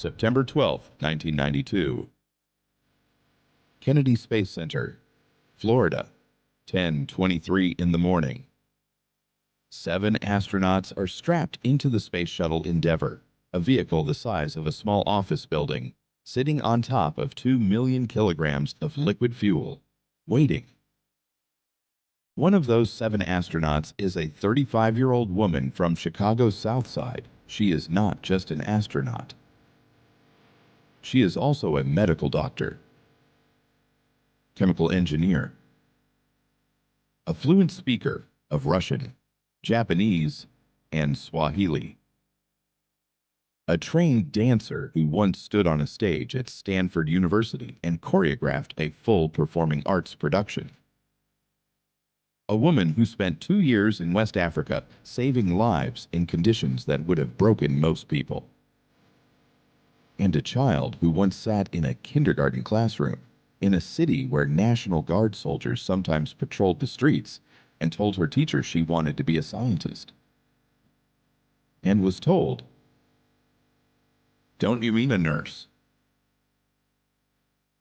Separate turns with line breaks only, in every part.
September 12, 1992. Kennedy Space Center, Florida, 10:23 in the morning. 7 astronauts are strapped into the Space Shuttle Endeavour, a vehicle the size of a small office building, sitting on top of 2 million kilograms of liquid fuel, waiting. One of those 7 astronauts is a 35-year-old woman from Chicago's South Side. She is not just an astronaut. She is also a medical doctor, chemical engineer, a fluent speaker of Russian, Japanese, and Swahili, a trained dancer who once stood on a stage at Stanford University and choreographed a full performing arts production, a woman who spent 2 years in West Africa saving lives in conditions that would have broken most people, and a child who once sat in a kindergarten classroom in a city where National Guard soldiers sometimes patrolled the streets and told her teacher she wanted to be a scientist, and was told, "Don't you mean a nurse?"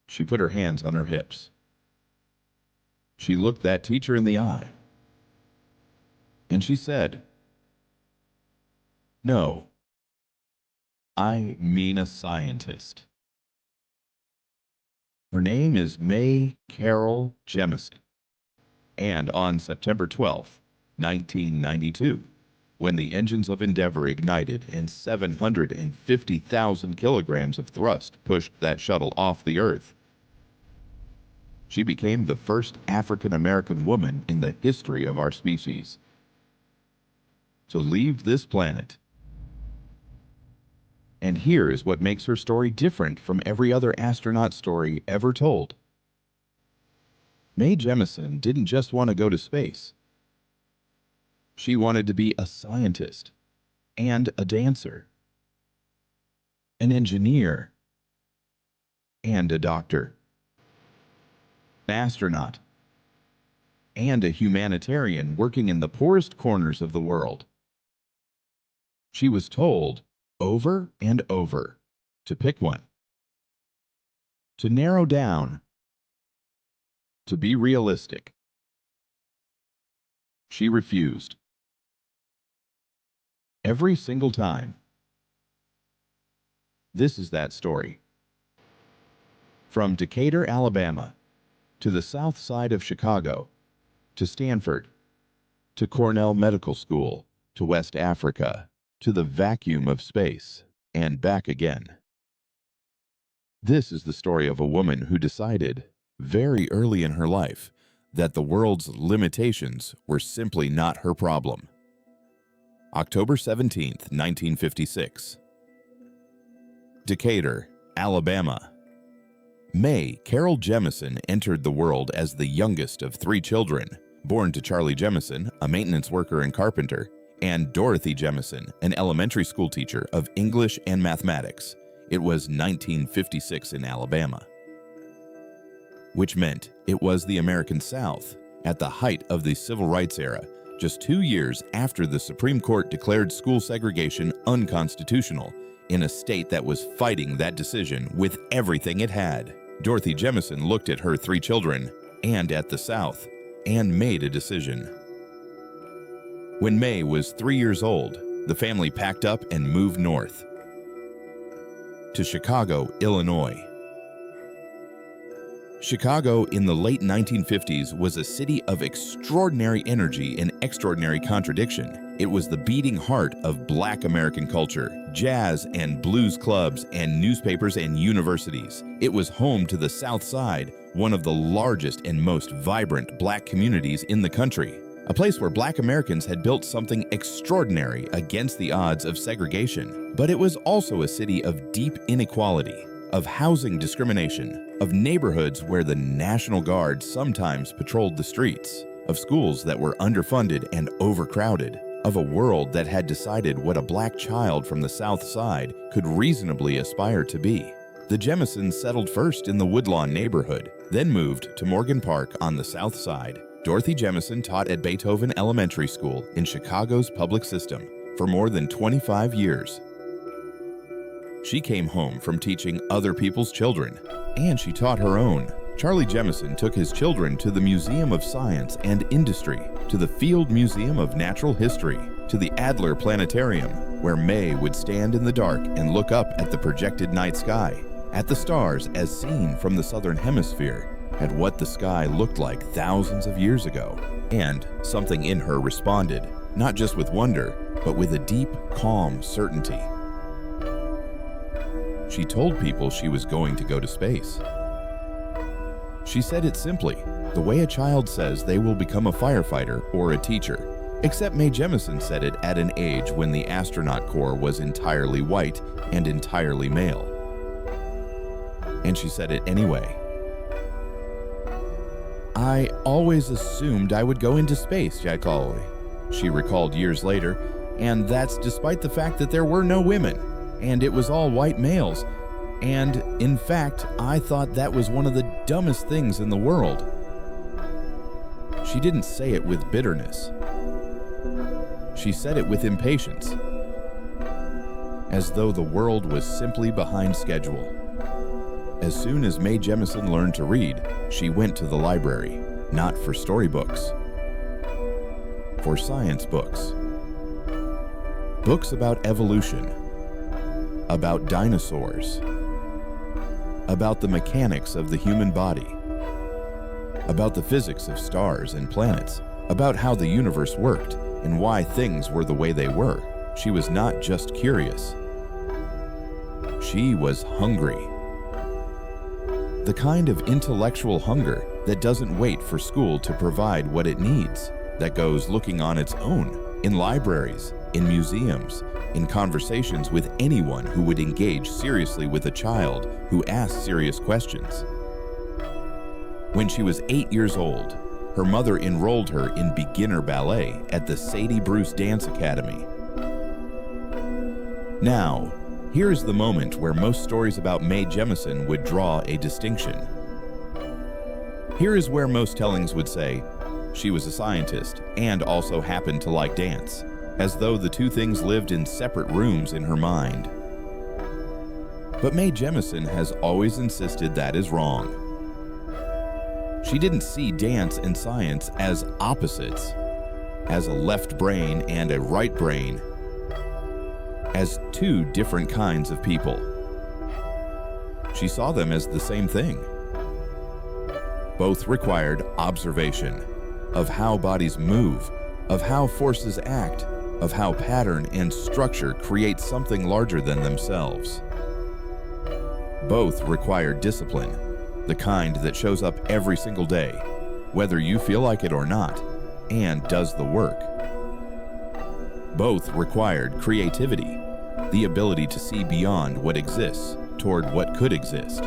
She put her hands on her hips. She looked that teacher in the eye, and she said, "No, I mean a scientist." Her name is May Carol Jemison. And on September 12, 1992, when the engines of Endeavour ignited and 750,000 kilograms of thrust pushed that shuttle off the Earth, she became the first African-American woman in the history of our species to leave this planet. And here is what makes her story different from every other astronaut story ever told. Mae Jemison didn't just want to go to space. She wanted to be a scientist and a dancer, an engineer and a doctor, an astronaut and a humanitarian working in the poorest corners of the world. She was told over and over to pick one, to narrow down, to be realistic. She refused. Every single time. This is that story. From Decatur, Alabama, to the south side of Chicago, to Stanford, to Cornell Medical School, to West Africa, to the vacuum of space, and back again. This is the story of a woman who decided, very early in her life, that the world's limitations were simply not her problem. October 17, 1956. Decatur, Alabama. May Carol Jemison entered the world as the youngest of 3 children, born to Charlie Jemison, a maintenance worker and carpenter, and Dorothy Jemison, an elementary school teacher of English and mathematics. It was 1956 in Alabama, which meant it was the American South at the height of the Civil Rights era, just 2 years after the Supreme Court declared school segregation unconstitutional in a state that was fighting that decision with everything it had. Dorothy Jemison looked at her 3 children and at the South and made a decision. When May was 3 years old, the family packed up and moved north to Chicago, Illinois. Chicago in the late 1950s was a city of extraordinary energy and extraordinary contradiction. It was the beating heart of Black American culture, jazz and blues clubs, and newspapers and universities. It was home to the South Side, one of the largest and most vibrant Black communities in the country. A place where Black Americans had built something extraordinary against the odds of segregation. But it was also a city of deep inequality, of housing discrimination, of neighborhoods where the National Guard sometimes patrolled the streets, of schools that were underfunded and overcrowded, of a world that had decided what a Black child from the South Side could reasonably aspire to be. The Jemisons settled first in the Woodlawn neighborhood, then moved to Morgan Park on the South Side. Dorothy Jemison taught at Beethoven Elementary School in Chicago's public system for more than 25 years. She came home from teaching other people's children, and she taught her own. Charlie Jemison took his children to the Museum of Science and Industry, to the Field Museum of Natural History, to the Adler Planetarium, where May would stand in the dark and look up at the projected night sky, at the stars as seen from the southern hemisphere, at what the sky looked like thousands of years ago. And something in her responded, not just with wonder, but with a deep, calm certainty. She told people she was going to go to space. She said it simply, the way a child says they will become a firefighter or a teacher, except Mae Jemison said it at an age when the astronaut corps was entirely white and entirely male. And she said it anyway. "I always assumed I would go into space, Jackie," she recalled years later, and that's despite the fact that there were no women, and it was all white males. And, in fact, I thought that was one of the dumbest things in the world. She didn't say it with bitterness. She said it with impatience, as though the world was simply behind schedule. As soon as Mae Jemison learned to read, she went to the library, not for storybooks, for science books. Books about evolution, about dinosaurs, about the mechanics of the human body, about the physics of stars and planets, about how the universe worked and why things were the way they were. She was not just curious. She was hungry. The kind of intellectual hunger that doesn't wait for school to provide what it needs, that goes looking on its own, in libraries, in museums, in conversations with anyone who would engage seriously with a child who asked serious questions. When she was 8 years old, her mother enrolled her in beginner ballet at the Sadie Bruce Dance Academy. Now, here's the moment where most stories about Mae Jemison would draw a distinction. Here is where most tellings would say, she was a scientist and also happened to like dance, as though the two things lived in separate rooms in her mind. But Mae Jemison has always insisted that is wrong. She didn't see dance and science as opposites, as a left brain and a right brain, as two different kinds of people. She saw them as the same thing. Both required observation of how bodies move, of how forces act, of how pattern and structure create something larger than themselves. Both require discipline, the kind that shows up every single day, whether you feel like it or not, and does the work. Both required creativity, the ability to see beyond what exists toward what could exist.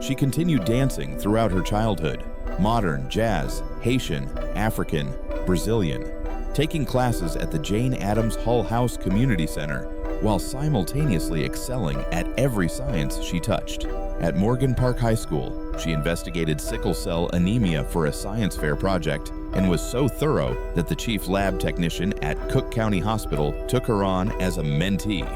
She continued dancing throughout her childhood, modern, jazz, Haitian, African, Brazilian, taking classes at the Jane Addams Hull House Community Center while simultaneously excelling at every science she touched. At Morgan Park High School, she investigated sickle cell anemia for a science fair project and was so thorough that the chief lab technician at Cook County Hospital took her on as a mentee.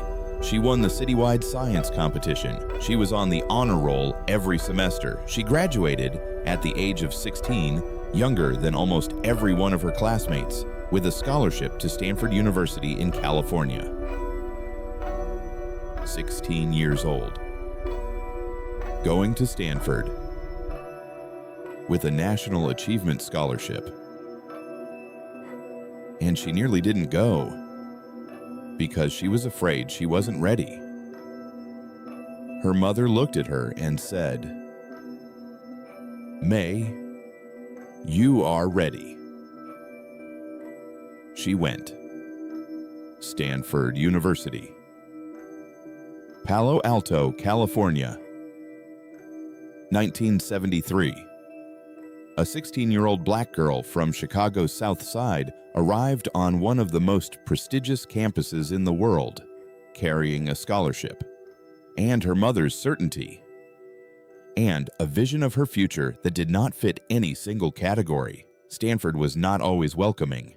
She won the citywide science competition. She was on the honor roll every semester. She graduated at the age of 16, younger than almost every one of her classmates, with a scholarship to Stanford University in California. 16 years old. Going to Stanford with a National Achievement Scholarship. And she nearly didn't go because she was afraid she wasn't ready. Her mother looked at her and said, "Mae, you are ready." She went. Stanford University. Palo Alto, California. 1973. A 16-year-old black girl from Chicago's South Side arrived on one of the most prestigious campuses in the world, carrying a scholarship, and her mother's certainty, and a vision of her future that did not fit any single category. Stanford was not always welcoming.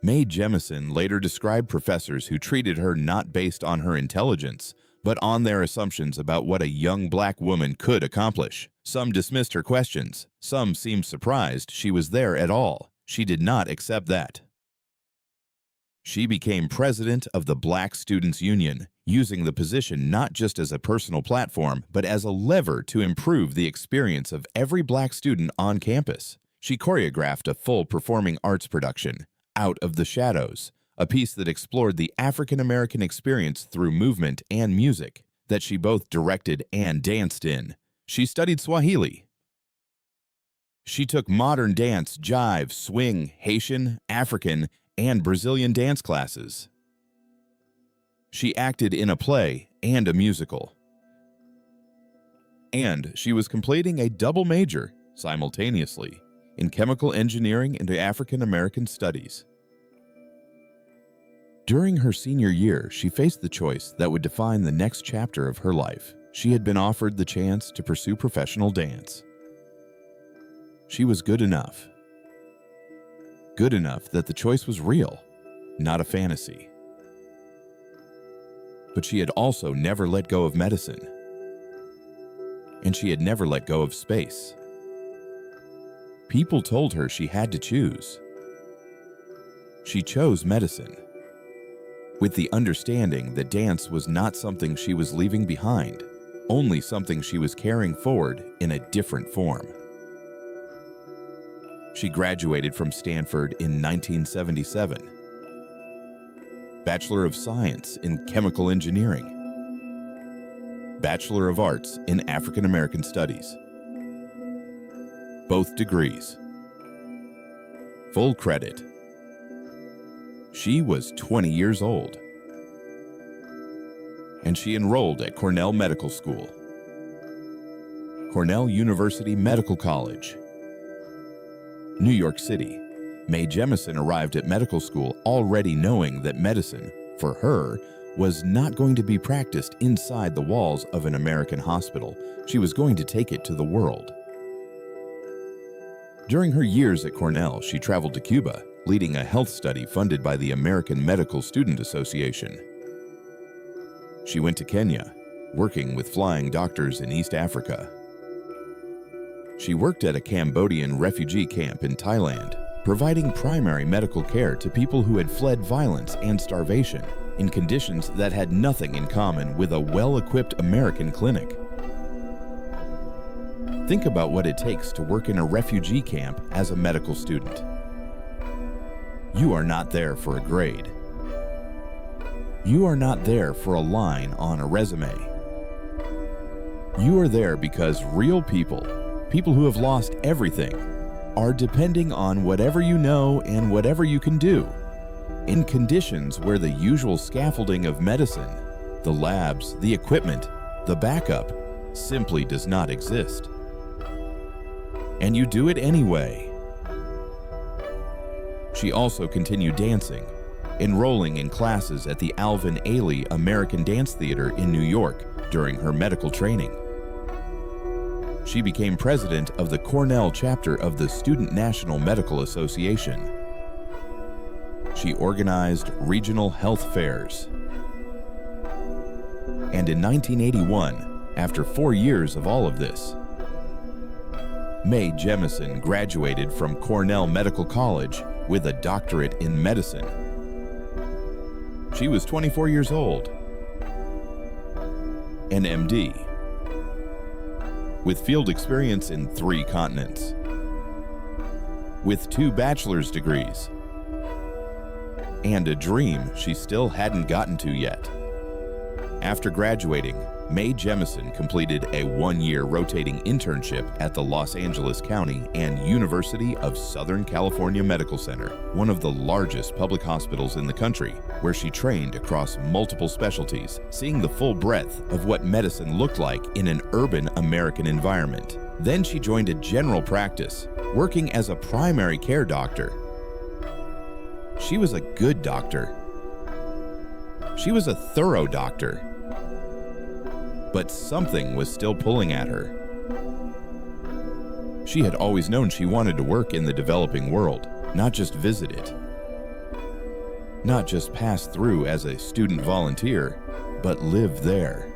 Mae Jemison later described professors who treated her not based on her intelligence, but on their assumptions about what a young black woman could accomplish. Some dismissed her questions. Some seemed surprised she was there at all. She did not accept that. She became president of the Black Students Union, using the position not just as a personal platform, but as a lever to improve the experience of every black student on campus. She choreographed a full performing arts production, Out of the Shadows, a piece that explored the African American experience through movement and music, that she both directed and danced in. She studied Swahili. She took modern dance, jive, swing, Haitian, African, and Brazilian dance classes. She acted in a play and a musical. And she was completing a double major simultaneously in chemical engineering and African American studies. During her senior year, she faced the choice that would define the next chapter of her life. She had been offered the chance to pursue professional dance. She was good enough. Good enough that the choice was real, not a fantasy. But she had also never let go of medicine. And she had never let go of space. People told her she had to choose. She chose medicine, with the understanding that dance was not something she was leaving behind, only something she was carrying forward in a different form. She graduated from Stanford in 1977. Bachelor of Science in Chemical Engineering. Bachelor of Arts in African American Studies. Both degrees. Full credit. She was 20 years old. And she enrolled at Cornell Medical School. Cornell University Medical College, New York City. Mae Jemison arrived at medical school already knowing that medicine, for her, was not going to be practiced inside the walls of an American hospital. She was going to take it to the world. During her years at Cornell, she traveled to Cuba, leading a health study funded by the American Medical Student Association. She went to Kenya, working with flying doctors in East Africa. She worked at a Cambodian refugee camp in Thailand, providing primary medical care to people who had fled violence and starvation in conditions that had nothing in common with a well-equipped American clinic. Think about what it takes to work in a refugee camp as a medical student. You are not there for a grade. You are not there for a line on a resume. You are there because real people who have lost everything, are depending on whatever you know and whatever you can do, in conditions where the usual scaffolding of medicine, the labs, the equipment, the backup, simply does not exist. And you do it anyway. She also continued dancing, enrolling in classes at the Alvin Ailey American Dance Theater in New York during her medical training. She became president of the Cornell chapter of the Student National Medical Association. She organized regional health fairs. And in 1981, after 4 years of all of this, Mae Jemison graduated from Cornell Medical College with a doctorate in medicine. She was 24 years old, an MD, with field experience in 3 continents, with 2 bachelor's degrees, and a dream she still hadn't gotten to yet. After graduating, Mae Jemison completed a 1-year rotating internship at the Los Angeles County and University of Southern California Medical Center, one of the largest public hospitals in the country, where she trained across multiple specialties, seeing the full breadth of what medicine looked like in an urban American environment. Then she joined a general practice, working as a primary care doctor. She was a good doctor. She was a thorough doctor. But something was still pulling at her. She had always known she wanted to work in the developing world, not just visit it. Not just pass through as a student volunteer, but live there.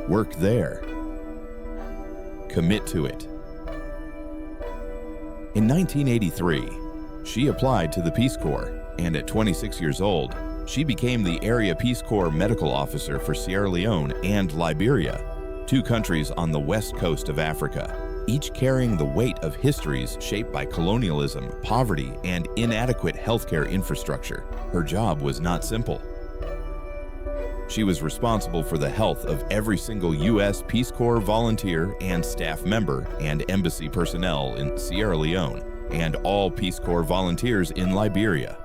Work there. Commit to it. In 1983, she applied to the Peace Corps, and at 26 years old, she became the Area Peace Corps Medical Officer for Sierra Leone and Liberia, two countries on the west coast of Africa, each carrying the weight of histories shaped by colonialism, poverty, and inadequate healthcare infrastructure. Her job was not simple. She was responsible for the health of every single U.S. Peace Corps volunteer and staff member and embassy personnel in Sierra Leone and all Peace Corps volunteers in Liberia.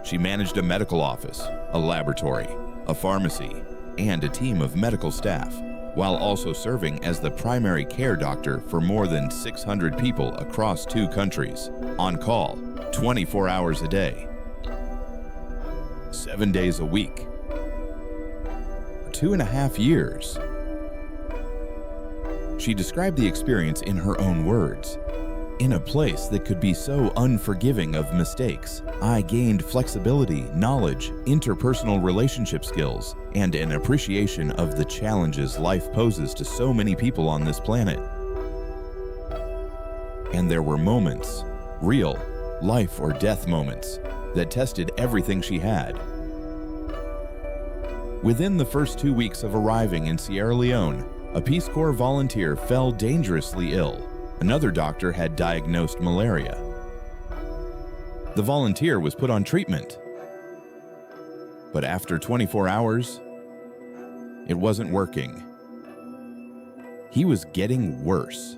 She managed a medical office, a laboratory, a pharmacy, and a team of medical staff, while also serving as the primary care doctor for more than 600 people across two countries, on call 24 hours a day, 7 days a week, for 2.5 years. She described the experience in her own words. In a place that could be so unforgiving of mistakes, I gained flexibility, knowledge, interpersonal relationship skills, and an appreciation of the challenges life poses to so many people on this planet. And there were moments, real, life or death moments, that tested everything she had. Within the first 2 weeks of arriving in Sierra Leone, a Peace Corps volunteer fell dangerously ill. Another doctor had diagnosed malaria. The volunteer was put on treatment. But after 24 hours, it wasn't working. He was getting worse.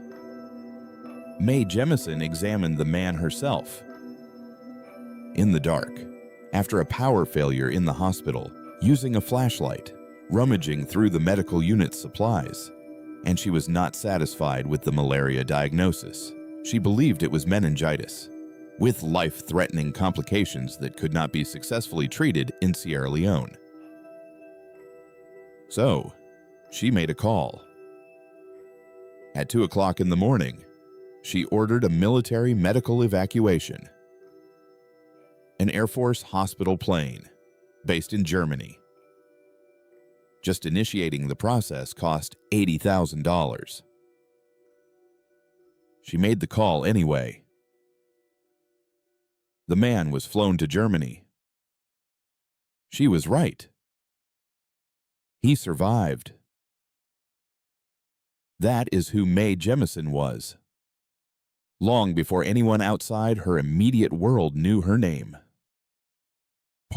Mae Jemison examined the man herself. In the dark, after a power failure in the hospital, using a flashlight, rummaging through the medical unit's supplies, and she was not satisfied with the malaria diagnosis. She believed it was meningitis, with life-threatening complications that could not be successfully treated in Sierra Leone. So, she made a call. At 2 o'clock in the morning, she ordered a military medical evacuation. An Air Force hospital plane, based in Germany. Just initiating the process cost $80,000. She made the call anyway. The man was flown to Germany. She was right. He survived. That is who Mae Jemison was. Long before anyone outside her immediate world knew her name.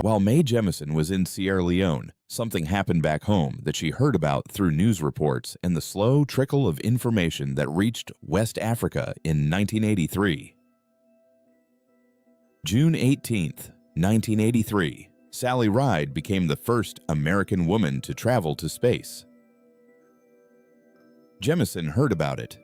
While Mae Jemison was in Sierra Leone, something happened back home that she heard about through news reports and the slow trickle of information that reached West Africa in 1983. June 18, 1983, Sally Ride became the first American woman to travel to space. Jemison heard about it,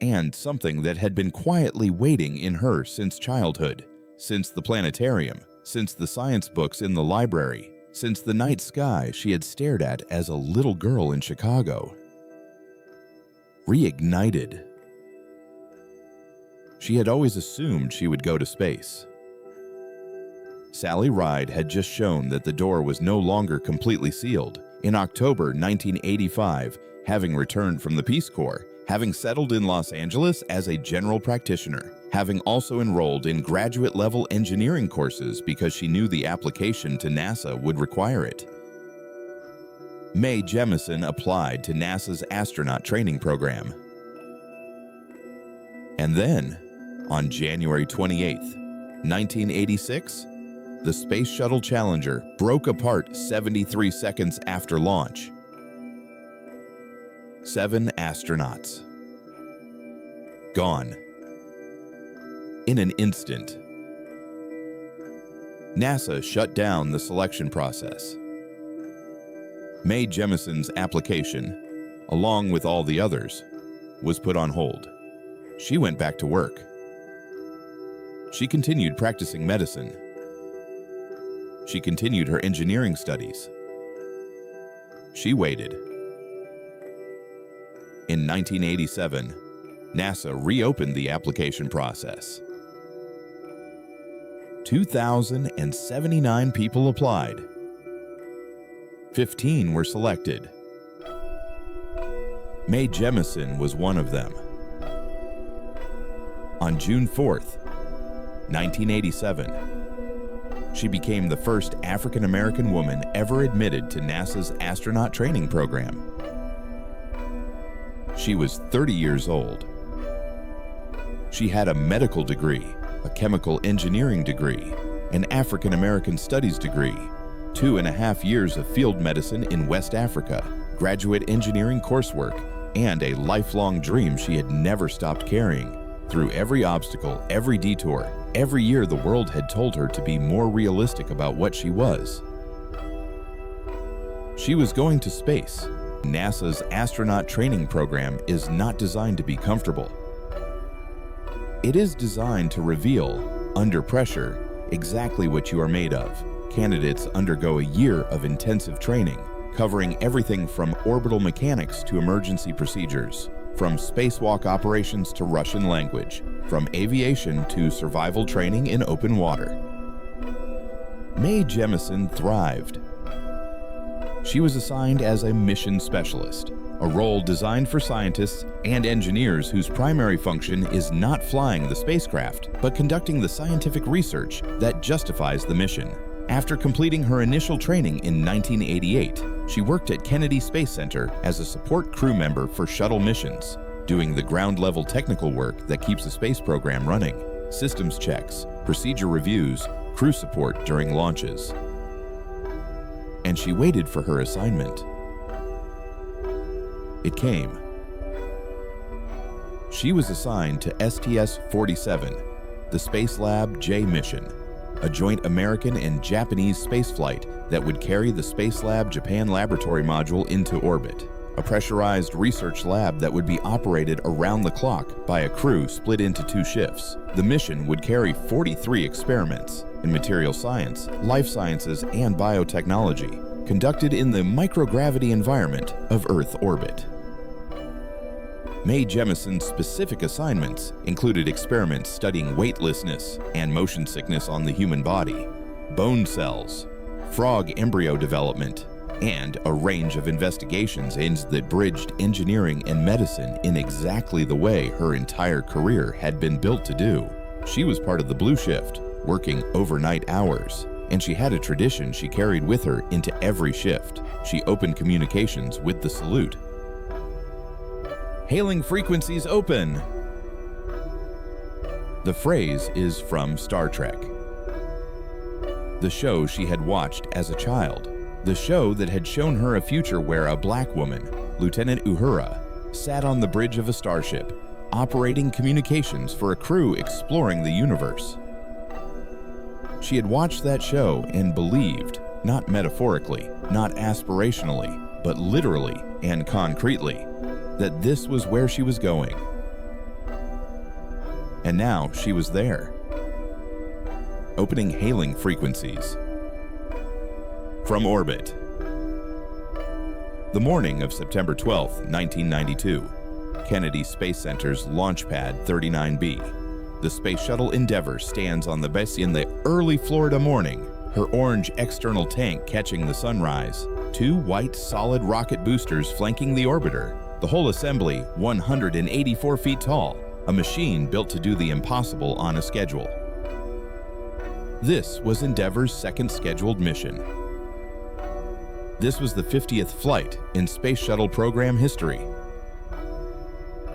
and something that had been quietly waiting in her since childhood, since the planetarium, since the science books in the library, since the night sky she had stared at as a little girl in Chicago. Reignited. She had always assumed she would go to space. Sally Ride had just shown that the door was no longer completely sealed. In October 1985, having returned from the Peace Corps, having settled in Los Angeles as a general practitioner, having also enrolled in graduate-level engineering courses because she knew the application to NASA would require it. Mae Jemison applied to NASA's astronaut training program. And then, on January 28, 1986, the Space Shuttle Challenger broke apart 73 seconds after launch. 7 astronauts. Gone. In an instant. NASA shut down the selection process. Mae Jemison's application, along with all the others, was put on hold. She went back to work. She continued practicing medicine. She continued her engineering studies. She waited. In 1987, NASA reopened the application process. 2,079 people applied. 15 were selected. Mae Jemison was one of them. On June 4th, 1987, she became the first African-American woman ever admitted to NASA's astronaut training program. She was 30 years old. She had a medical degree, a chemical engineering degree, an African American studies degree, 2.5 years of field medicine in West Africa, graduate engineering coursework, and a lifelong dream she had never stopped carrying. Through every obstacle, every detour, every year the world had told her to be more realistic about what she was. She was going to space. NASA's astronaut training program is not designed to be comfortable. It is designed to reveal, under pressure, exactly what you are made of. Candidates undergo a year of intensive training, covering everything from orbital mechanics to emergency procedures, from spacewalk operations to Russian language, from aviation to survival training in open water. Mae Jemison thrived. She was assigned as a mission specialist, a role designed for scientists and engineers whose primary function is not flying the spacecraft, but conducting the scientific research that justifies the mission. After completing her initial training in 1988, she worked at Kennedy Space Center as a support crew member for shuttle missions, doing the ground-level technical work that keeps the space program running, systems checks, procedure reviews, crew support during launches. And she waited for her assignment. It came. She was assigned to STS-47, the Spacelab J mission, a joint American and Japanese spaceflight that would carry the Spacelab Japan Laboratory module into orbit, a pressurized research lab that would be operated around the clock by a crew split into 2 shifts. The mission would carry 43 experiments in material science, life sciences, and biotechnology, conducted in the microgravity environment of Earth orbit. Mae Jemison's specific assignments included experiments studying weightlessness and motion sickness on the human body, bone cells, frog embryo development, and a range of investigations aims that bridged engineering and medicine in exactly the way her entire career had been built to do. She was part of the Blue Shift, working overnight hours, and she had a tradition she carried with her into every shift. She opened communications with the salute. "Hailing frequencies open." The phrase is from Star Trek, the show she had watched as a child, the show that had shown her a future where a black woman, Lieutenant Uhura, sat on the bridge of a starship, operating communications for a crew exploring the universe. She had watched that show and believed, not metaphorically, not aspirationally, but literally and concretely, that this was where she was going. And now she was there, opening hailing frequencies. From orbit. The morning of September 12, 1992, Kennedy Space Center's Launch Pad 39B. The Space Shuttle Endeavour stands on the base in the early Florida morning, her orange external tank catching the sunrise, 2 white solid rocket boosters flanking the orbiter, the whole assembly 184 feet tall, a machine built to do the impossible on a schedule. This was Endeavour's second scheduled mission. This was the 50th flight in Space Shuttle program history.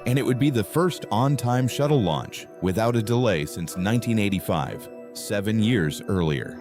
And it would be the first on-time shuttle launch without a delay since 1985, 7 years earlier.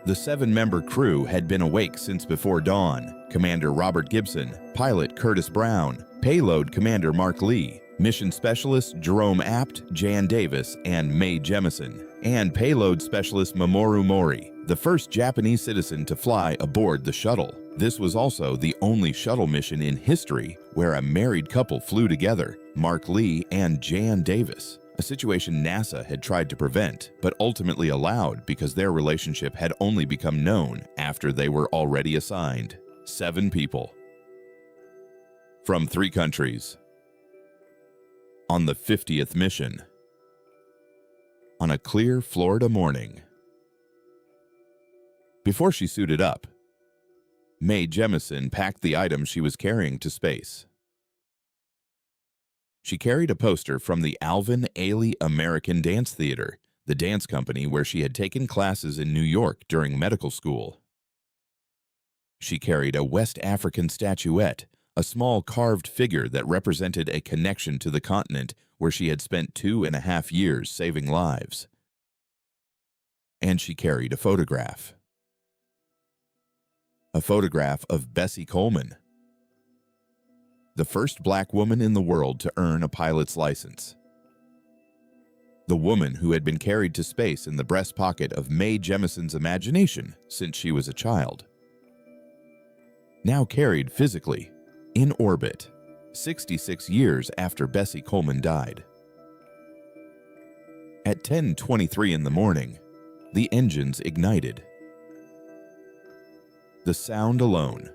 The 7-member crew had been awake since before dawn. Commander Robert Gibson, pilot Curtis Brown, payload Commander Mark Lee, mission specialists Jerome Apt, Jan Davis, and Mae Jemison, and payload specialist Mamoru Mori, the first Japanese citizen to fly aboard the shuttle. This was also the only shuttle mission in history where a married couple flew together, Mark Lee and Jan Davis, a situation NASA had tried to prevent, but ultimately allowed because their relationship had only become known after they were already assigned. 7 people. From 3 countries. On the 50th mission. on a clear Florida morning. Before she suited up, Mae Jemison packed the items she was carrying to space. She carried a poster from the Alvin Ailey American Dance Theater, the dance company where she had taken classes in New York during medical school. She carried a West African statuette, a small carved figure that represented a connection to the continent where she had spent 2.5 years saving lives. And she carried a photograph. A photograph of Bessie Coleman, the first black woman in the world to earn a pilot's license. The woman who had been carried to space in the breast pocket of Mae Jemison's imagination since she was a child. Now carried physically, in orbit, 66 years after Bessie Coleman died. At 10:23 in the morning, the engines ignited. The sound alone,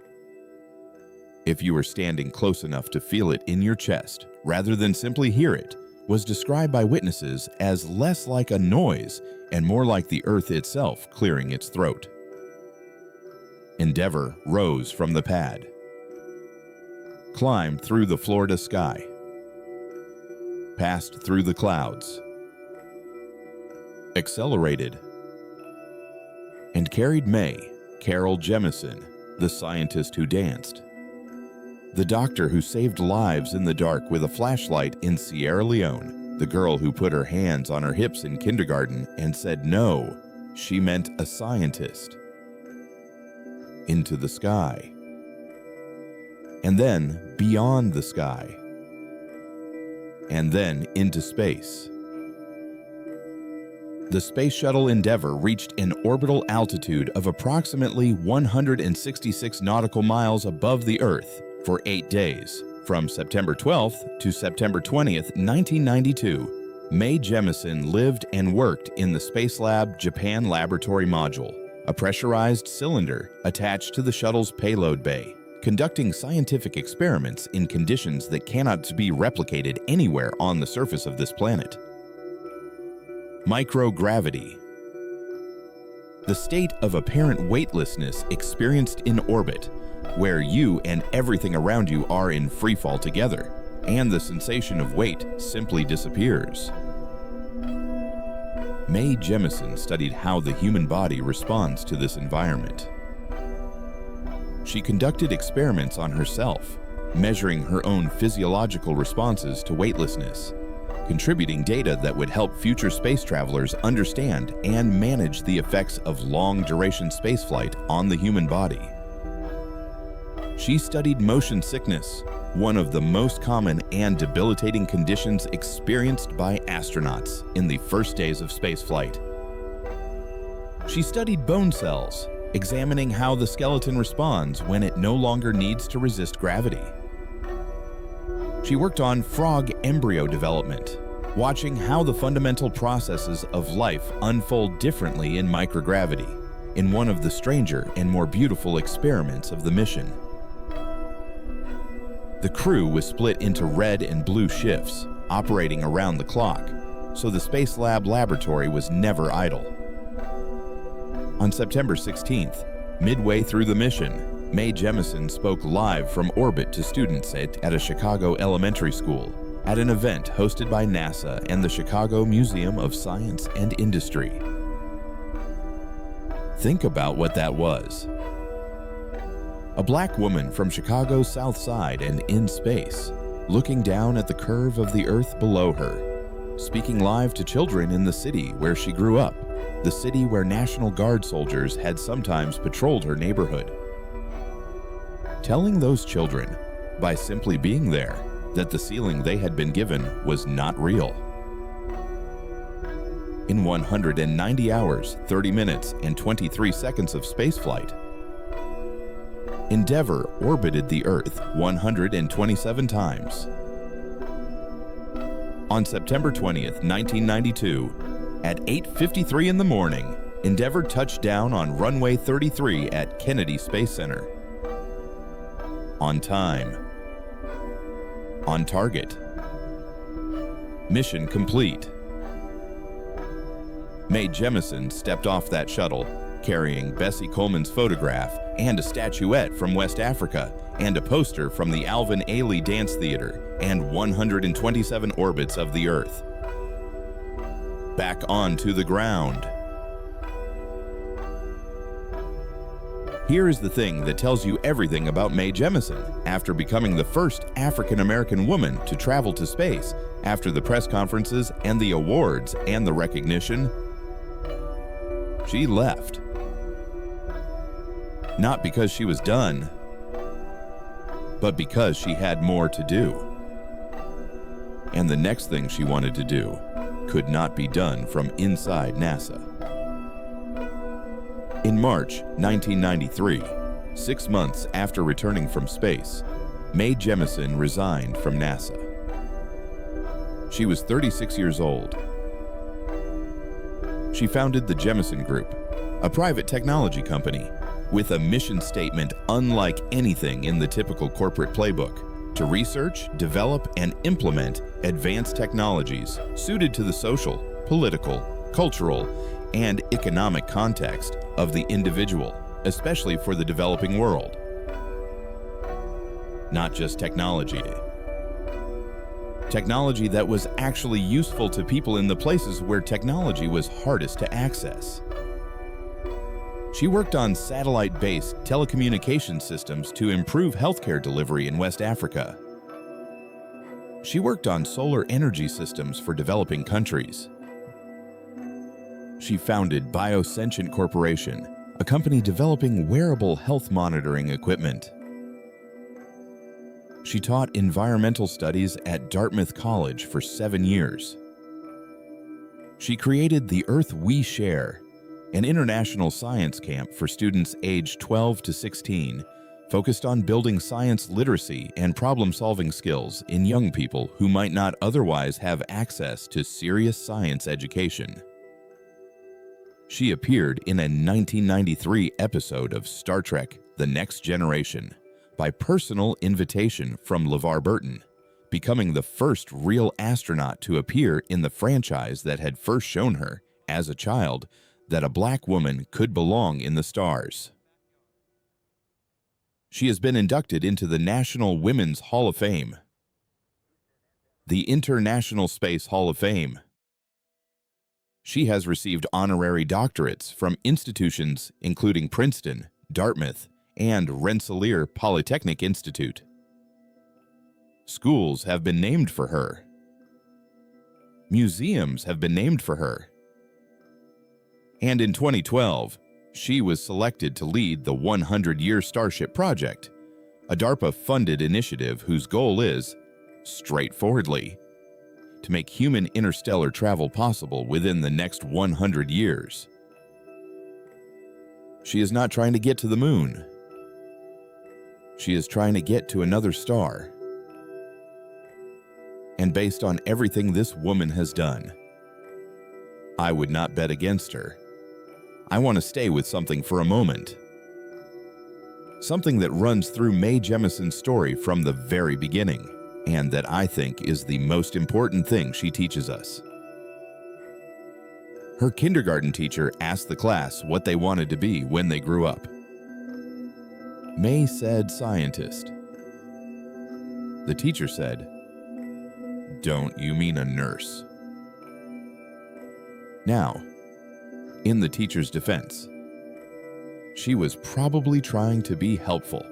if you were standing close enough to feel it in your chest rather than simply hear it, was described by witnesses as less like a noise and more like the Earth itself clearing its throat. Endeavour rose from the pad, climbed through the Florida sky, passed through the clouds, accelerated, and carried Mae Carol Jemison, the scientist who danced, the doctor who saved lives in the dark with a flashlight in Sierra Leone, the girl who put her hands on her hips in kindergarten and said no, she meant a scientist, into the sky, and then beyond the sky, and then into space. The Space Shuttle Endeavour reached an orbital altitude of approximately 166 nautical miles above the Earth for 8 days, from September 12th to September 20th, 1992. Mae Jemison lived and worked in the Spacelab Japan Laboratory Module, a pressurized cylinder attached to the shuttle's payload bay, conducting scientific experiments in conditions that cannot be replicated anywhere on the surface of this planet. Microgravity. The state of apparent weightlessness experienced in orbit, where you and everything around you are in freefall together, and the sensation of weight simply disappears. Mae Jemison studied how the human body responds to this environment. She conducted experiments on herself, measuring her own physiological responses to weightlessness, contributing data that would help future space travelers understand and manage the effects of long-duration spaceflight on the human body. She studied motion sickness, one of the most common and debilitating conditions experienced by astronauts in the first days of spaceflight. She studied bone cells, examining how the skeleton responds when it no longer needs to resist gravity. She worked on frog embryo development, watching how the fundamental processes of life unfold differently in microgravity, in one of the stranger and more beautiful experiments of the mission. The crew was split into red and blue shifts, operating around the clock, so the Spacelab laboratory was never idle. On September 16th, midway through the mission, Mae Jemison spoke live from orbit to students at a Chicago elementary school at an event hosted by NASA and the Chicago Museum of Science and Industry. Think about what that was. A black woman from Chicago's South Side and in space, looking down at the curve of the Earth below her, speaking live to children in the city where she grew up, the city where National Guard soldiers had sometimes patrolled her neighborhood. Telling those children, by simply being there, that the ceiling they had been given was not real. In 190 hours, 30 minutes, and 23 seconds of spaceflight, Endeavour orbited the Earth 127 times. On September 20th, 1992, at 8:53 in the morning, Endeavour touched down on runway 33 at Kennedy Space Center. On time. On target. Mission complete. Mae Jemison stepped off that shuttle, carrying Bessie Coleman's photograph and a statuette from West Africa and a poster from the Alvin Ailey Dance Theater and 127 orbits of the Earth. Back onto the ground. Here is the thing that tells you everything about Mae Jemison. After becoming the first African-American woman to travel to space, after the press conferences and the awards and the recognition, she left. Not because she was done, but because she had more to do. And the next thing she wanted to do could not be done from inside NASA. In March 1993, 6 months after returning from space, Mae Jemison resigned from NASA. She was 36 years old. She founded the Jemison Group, a private technology company with a mission statement unlike anything in the typical corporate playbook: to research, develop, and implement advanced technologies suited to the social, political, cultural, and economic context of the individual, especially for the developing world. Not just technology. Technology that was actually useful to people in the places where technology was hardest to access. She worked on satellite-based telecommunication systems to improve healthcare delivery in West Africa. She worked on solar energy systems for developing countries. She founded Biosentient Corporation, a company developing wearable health monitoring equipment. She taught environmental studies at Dartmouth College for 7 years. She created the Earth We Share, an international science camp for students aged 12 to 16, focused on building science literacy and problem-solving skills in young people who might not otherwise have access to serious science education. She appeared in a 1993 episode of Star Trek: The Next Generation by personal invitation from LeVar Burton, becoming the first real astronaut to appear in the franchise that had first shown her, as a child, that a black woman could belong in the stars. She has been inducted into the National Women's Hall of Fame, the International Space Hall of Fame. She has received honorary doctorates from institutions including Princeton, Dartmouth, and Rensselaer Polytechnic Institute. Schools have been named for her. Museums have been named for her. And in 2012, she was selected to lead the 100-Year Starship Project, a DARPA-funded initiative whose goal is, straightforwardly, to make human interstellar travel possible within the next 100 years. She is not trying to get to the moon. She is trying to get to another star. And based on everything this woman has done, I would not bet against her. I want to stay with something for a moment. Something that runs through Mae Jemison's story from the very beginning, and that I think is the most important thing she teaches us. Her kindergarten teacher asked the class what they wanted to be when they grew up. Mae said scientist. The teacher said, "Don't you mean a nurse?" Now, in the teacher's defense, she was probably trying to be helpful.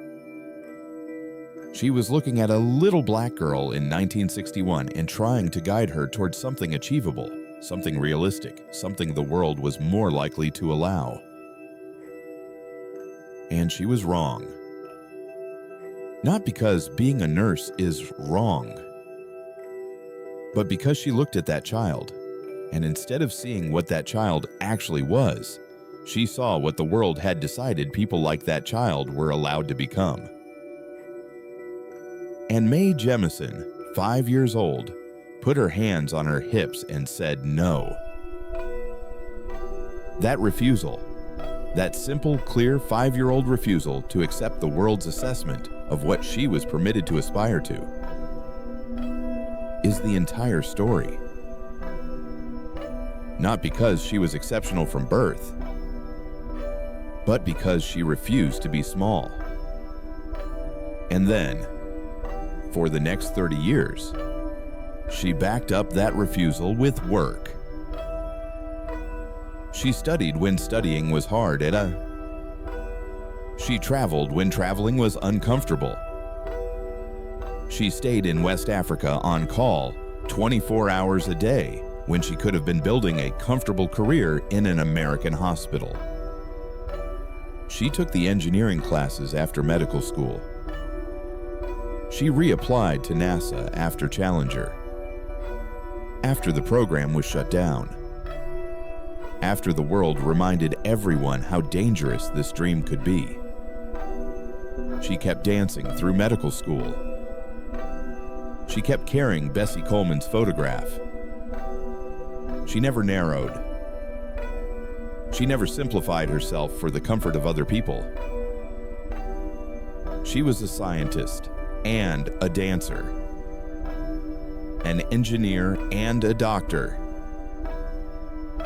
She was looking at a little black girl in 1961 and trying to guide her towards something achievable, something realistic, something the world was more likely to allow. And she was wrong. Not because being a nurse is wrong, but because she looked at that child, and instead of seeing what that child actually was, she saw what the world had decided people like that child were allowed to become. And Mae Jemison, 5 years old, put her hands on her hips and said no. That refusal, that simple, clear 5-year-old refusal to accept the world's assessment of what she was permitted to aspire to, is the entire story. Not because she was exceptional from birth, but because she refused to be small. And then, for the next 30 years, she backed up that refusal with work. She studied when studying was hard She traveled when traveling was uncomfortable. She stayed in West Africa on call 24 hours a day when she could have been building a comfortable career in an American hospital. She took the engineering classes after medical school. She reapplied to NASA after Challenger, after the program was shut down, after the world reminded everyone how dangerous this dream could be. She kept dancing through medical school. She kept carrying Bessie Coleman's photograph. She never narrowed. She never simplified herself for the comfort of other people. She was a scientist and a dancer, an engineer and a doctor,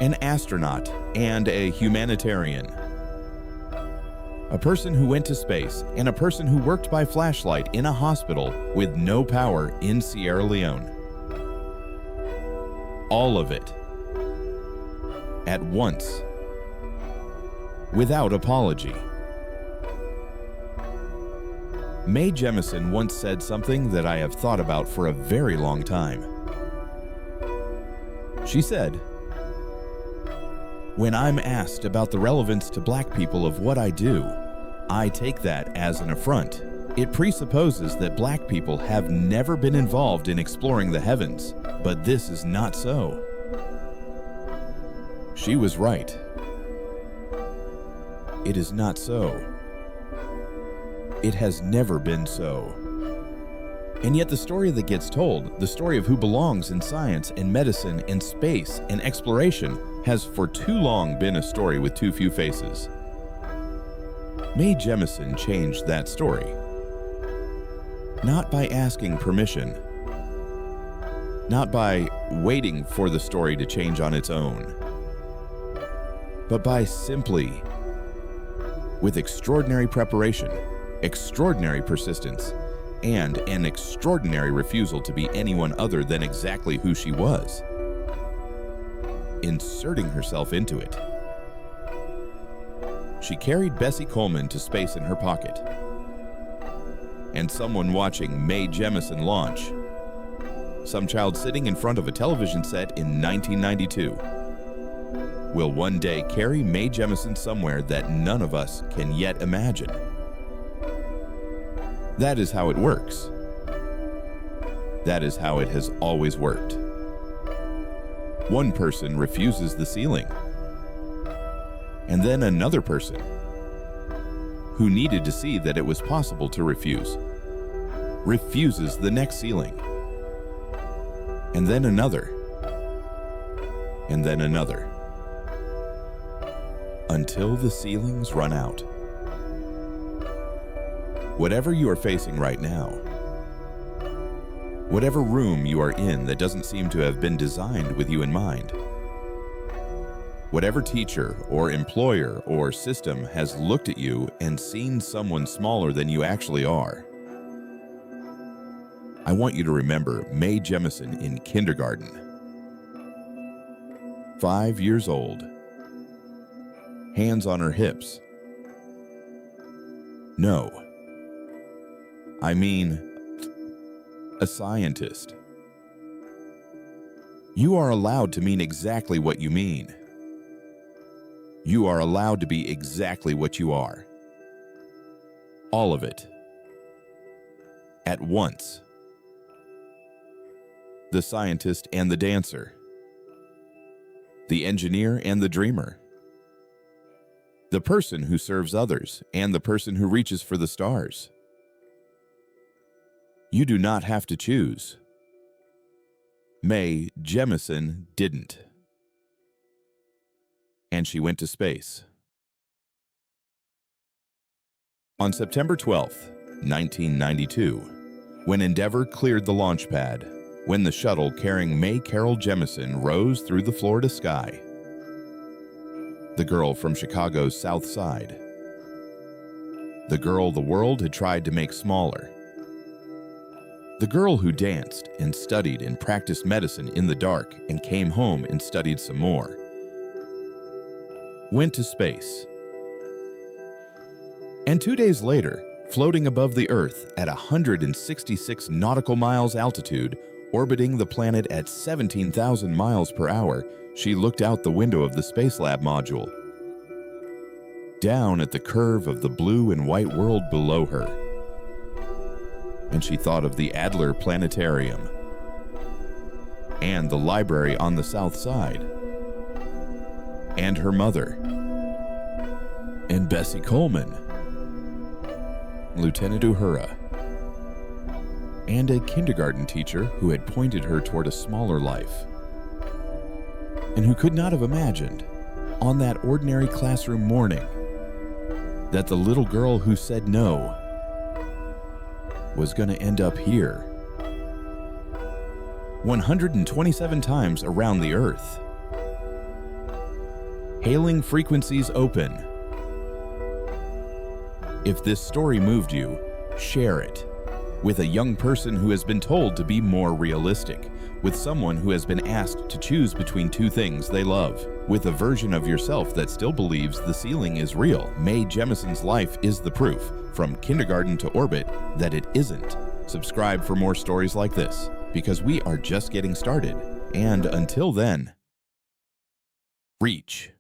an astronaut and a humanitarian, a person who went to space and a person who worked by flashlight in a hospital with no power in Sierra Leone. All of it, at once, without apology. Mae Jemison once said something that I have thought about for a very long time. She said, "When I'm asked about the relevance to Black people of what I do, I take that as an affront. It presupposes that Black people have never been involved in exploring the heavens, but this is not so." She was right. It is not so. It has never been so. And yet the story that gets told, the story of who belongs in science and medicine and space and exploration, has for too long been a story with too few faces. Mae Jemison changed that story. Not by asking permission, not by waiting for the story to change on its own, but by simply, with extraordinary preparation, extraordinary persistence, and an extraordinary refusal to be anyone other than exactly who she was, inserting herself into it. She carried Bessie Coleman to space in her pocket. And someone watching Mae Jemison launch, some child sitting in front of a television set in 1992, will one day carry Mae Jemison somewhere that none of us can yet imagine. That is how it works. That is how it has always worked. One person refuses the ceiling, and then another person, who needed to see that it was possible to refuse, refuses the next ceiling, and then another, and then another, until the ceilings run out. Whatever you are facing right now, whatever room you are in that doesn't seem to have been designed with you in mind, whatever teacher or employer or system has looked at you and seen someone smaller than you actually are, I want you to remember Mae Jemison in kindergarten. 5 years old, hands on her hips. No, I mean, a scientist. You are allowed to mean exactly what you mean. You are allowed to be exactly what you are. All of it. At once. The scientist and the dancer. The engineer and the dreamer. The person who serves others and the person who reaches for the stars. You do not have to choose. Mae Jemison didn't. And she went to space. On September 12th, 1992, when Endeavour cleared the launch pad, when the shuttle carrying Mae Carol Jemison rose through the Florida sky, the girl from Chicago's South Side, the girl the world had tried to make smaller, the girl who danced and studied and practiced medicine in the dark and came home and studied some more, went to space. And 2 days later, floating above the Earth at 166 nautical miles altitude, orbiting the planet at 17,000 miles per hour, she looked out the window of the Space Lab module, down at the curve of the blue and white world below her. And she thought of the Adler Planetarium, and the library on the south side, and her mother, and Bessie Coleman, Lieutenant Uhura, and a kindergarten teacher who had pointed her toward a smaller life, and who could not have imagined, on that ordinary classroom morning, that the little girl who said no was going to end up here, 127 times around the Earth. Hailing frequencies open. If this story moved you, share it with a young person who has been told to be more realistic, with someone who has been asked to choose between two things they love, with a version of yourself that still believes the ceiling is real. Mae Jemison's life is the proof, from kindergarten to orbit, that it isn't. Subscribe for more stories like this, because we are just getting started. And until then, reach.